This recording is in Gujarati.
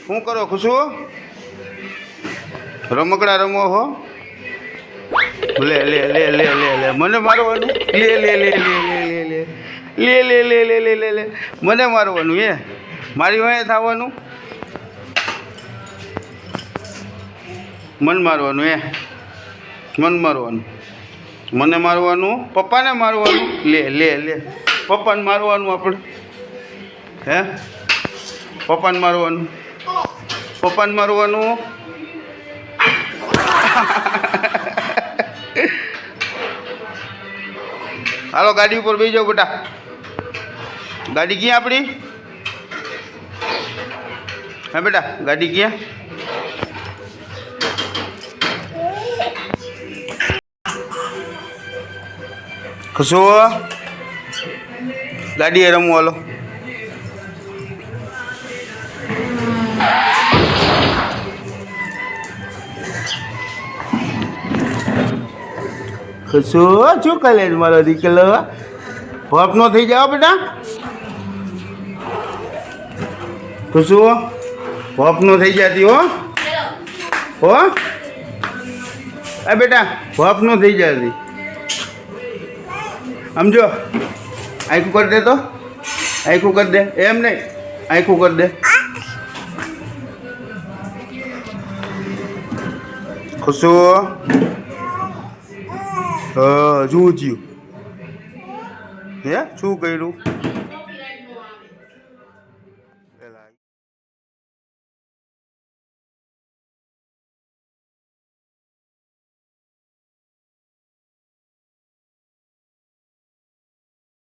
શું કરો ખુશુ? રમકડા રમો હો? લે લે લે લે લે લે મને મારવાનું? લે લે લે લે લે લે લે લે લે લે લે લે મને મારવાનું એ મારી વાંહે થવાનું? મન મારવાનું એ મન મારવાનું મને મારવાનું પપ્પાને મારવાનું? લે લે લે પપ્પાને મારવાનું આપણે હે પપ્પાને મારવાનું પપ્પાને મારવાનું હાલો ગાડી ઉપર બેસી જાઓ બેટા ગાડી ક્યાં આપણી હા બેટા ગાડી ક્યાં ખુશુ ગાડીએ રમવું હાલો ખુશુ શું કરે મારો દીકરો ભપ નો થઈ જાવ બેટા ખુશુ ભપ નો થઈ જતી હો આ બેટા ભપ નો થઈ જતી સમજો આખું કરી દે તો આખું કરી દે એમ નહીં આખું કરી દે ખુશુ શું થયું હે શું કર્યું